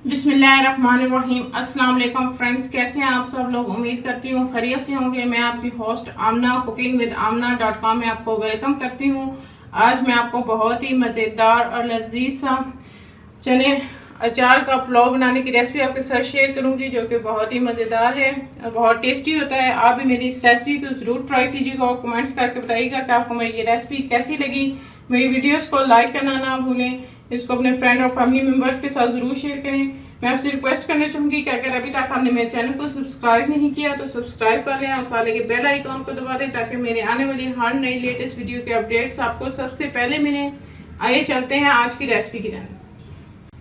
बिस्मिल्लाहिर्रहमानिर्रहीम। अस्सलाम वालेकुम फ्रेंड्स, कैसे हैं आप सब लोग। उम्मीद करती हूँ खैरियत से होंगे। मैं आपकी होस्ट आमना cookingwithamna.com में आपको वेलकम करती हूँ। आज मैं आपको बहुत ही मज़ेदार और लजीज सा चने अचार का पुलाव बनाने की रेसिपी आपके साथ शेयर करूंगी, जो कि बहुत ही मज़ेदार है और बहुत टेस्टी होता है। आप भी मेरी इस रेसिपी को ज़रूर ट्राई कीजिएगा और कमेंट्स करके बताइएगा कि आपको मेरी ये रेसिपी कैसी लगी। मेरी वीडियोस को लाइक करना ना भूलें, इसको अपने फ्रेंड और फैमिली मेम्बर्स के साथ ज़रूर शेयर करें। मैं आपसे रिक्वेस्ट करना चाहूँगी कि अगर अभी तक आपने मेरे चैनल को सब्सक्राइब नहीं किया तो सब्सक्राइब कर लें और साथ लगे बेल आइकॉन को दबा दें, ताकि मेरे आने वाली हर नई लेटेस्ट वीडियो के अपडेट्स आपको सबसे पहले मिलें। आइए चलते हैं आज की रेसिपी की जानब।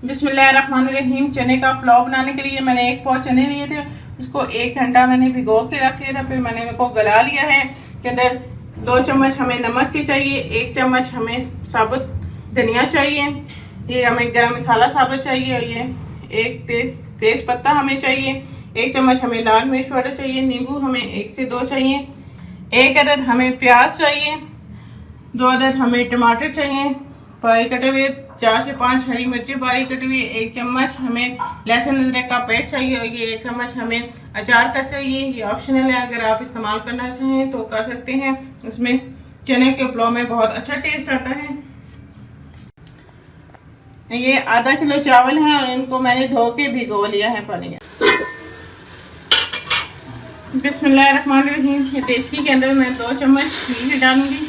बिस्मिल्लाहिर्रहमानिर्रहीम। चने का पुलाव बनाने के लिए मैंने 1 पाव चने लिए थे, उसको 1 घंटा मैंने भिगो के रख लिया था। फिर मैंने इनको गला लिया है। के अंदर 2 चम्मच हमें नमक की चाहिए, 1 चम्मच हमें साबुत धनिया चाहिए, ये हमें गरम मसाला साबुत चाहिए, ये 1 तेज पत्ता हमें चाहिए, 1 चम्मच हमें लाल मिर्च पाउडर चाहिए, नींबू हमें 1 से 2 चाहिए, 1 अदद हमें प्याज चाहिए, 2 अदद हमें टमाटर चाहिए बारीक कटे हुए, 4 से 5 हरी मिर्चें बारीक कटी हुई, 1 चम्मच हमें लहसुन अदरक का पेस्ट चाहिए और ये 1 चम्मच हमें अचार का चाहिए। ये ऑप्शनल है, अगर आप इस्तेमाल करना चाहें तो कर सकते हैं। इसमें चने के पुलाव में बहुत अच्छा टेस्ट आता है। ये आधा किलो चावल है और इनको मैंने धो के भिगो लिया है पानी में। बिस्मिल्लाहिर्रहमानिर्रहीम। ये देचकी के अंदर मैं 2 चम्मच घी डालूंगी।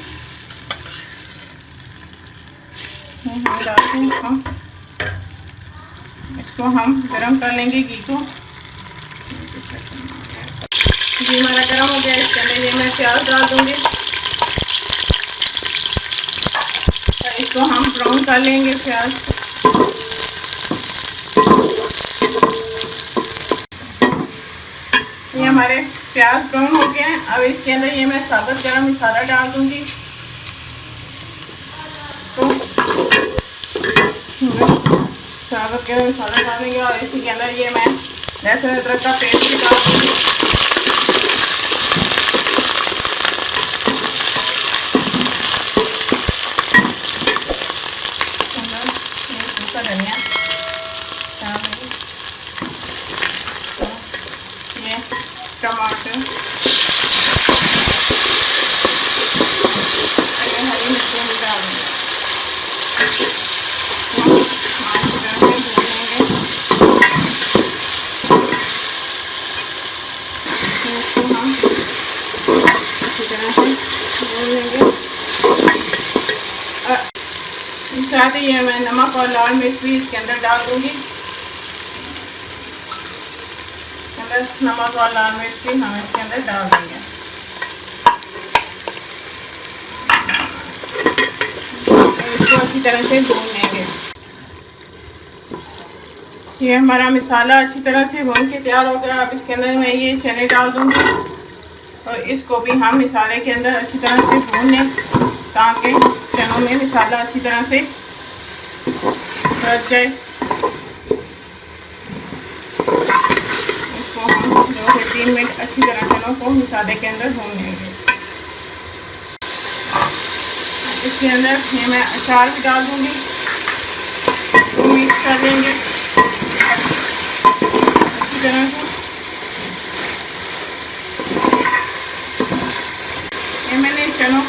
हम इसको हम गरम कर लेंगे घी को। घी हमारा गरम हो गया, इसके अंदर ये मैं प्याज डाल दूंगी। इसको हम ब्राउन कर लेंगे प्याज। ये हमारे प्याज ब्राउन हो गए हैं। अब इसके अंदर ये मैं साबुत गरम मसाला डाल दूंगी। तो साबुत गरम मसाला डालेंगे और इसी के अंदर ये मैं लहसुन अदरक का पेस्ट भी डाल दूंगी। धनिया टमाटर, हरी मिर्चें भी डाल देंगे। इसको हम अच्छी तरह से भून लेंगे। साथ ही ये मैं नमक और लाल मिर्च भी इसके अंदर डाल दूंगी। नमक और लाल मिर्च भी हम इसके अंदर डाल देंगे। इसको अच्छी तरह से भून लेंगे। ये हमारा मसाला अच्छी तरह से भून के तैयार हो गया। अब इसके अंदर मैं ये चने डाल दूंगी और इसको भी हम मसाले के अंदर अच्छी तरह से भून लें, ताकि चनों में मसाला अच्छी तरह से भर जाए। 2 से 3 मिनट अच्छी तरह चनों को मसाले के अंदर भून लेंगे। इसके अंदर ये मैं अचार भी डाल दूंगी, मिक्स कर लेंगे अच्छी तरह से। ये मैंने चनों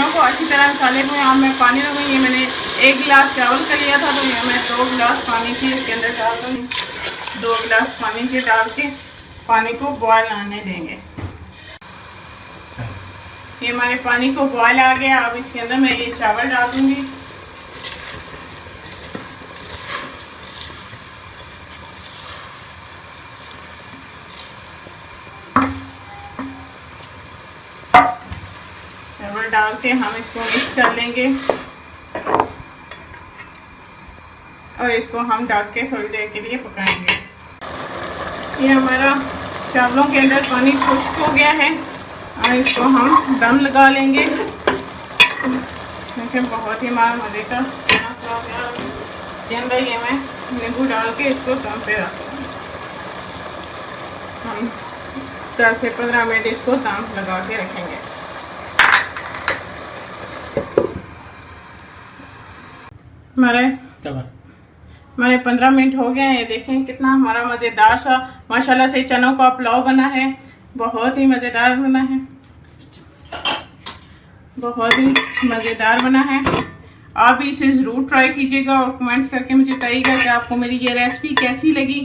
को अच्छी तरह मसाले को यहाँ मैं पानी लगाऊंगी। ये मैंने 1 गिलास चावल का लिया था, तो ये मैं 2 गिलास पानी के इसके अंदर डाल दूंगी। 2 गिलास पानी के डाल के पानी को बॉयल आने देंगे। ये हमारे पानी को बॉयल आ गया। अब इसके अंदर मैं ये चावल डाल दूंगी। चावल डाल के हम इसको मिक्स कर लेंगे और इसको हम ढक के थोड़ी देर के लिए पकाएंगे। ये हमारा चावलों के अंदर पानी खुश्क हो गया है और इसको हम दम लगा लेंगे। देखिए बहुत ही हमारा मज़े का पुलाव हो गया। इसके अंदर ये मैं नींबू डाल के इसको दम पे रख दूँगी। हम 10 से 15 मिनट इसको दम लगा के रखेंगे। हमारे हमारे 15 मिनट हो गए हैं। देखें कितना हमारा मज़ेदार सा माशाल्लाह से चनों का पुलाव बना है। बहुत ही मज़ेदार बना है, बहुत ही मज़ेदार बना है। आप भी इसे ज़रूर ट्राई कीजिएगा और कमेंट्स करके मुझे बताइएगा कि आपको मेरी ये रेसिपी कैसी लगी।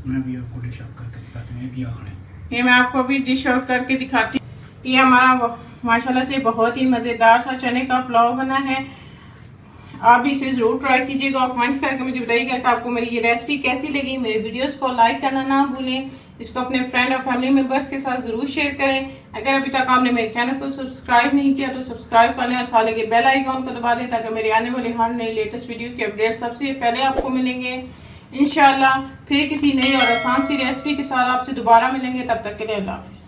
मैं भी आपको डिश आउट करके दिखाती हूँ। ये मैं आपको अभी डिश आउट करके दिखाती हूँ। ये हमारा माशाल्लाह से बहुत ही मज़ेदार सा चने का पुलाव बना है। आप भी इसे ज़रूर ट्राई कीजिएगा और कमेंट्स करके मुझे बताइएगा कि आपको मेरी ये रेसिपी कैसी लगी। मेरे वीडियोस को लाइक करना ना भूलें। इसको अपने फ्रेंड और फैमिली मेम्बर्स के साथ ज़रूर शेयर करें। अगर अभी तक आपने मेरे चैनल को सब्सक्राइब नहीं किया तो सब्सक्राइब कर लें और साथ लगे बेल आइकॉन को दबा दें ताकि मेरे आने वाले हर नई लेटेस्ट वीडियो के अपडेट सबसे पहले आपको मिलेंगे। इंशाल्लाह फिर किसी नई और आसान सी रेसिपी के साथ आपसे दोबारा मिलेंगे। तब तक के लिए अल्लाह हाफिज़।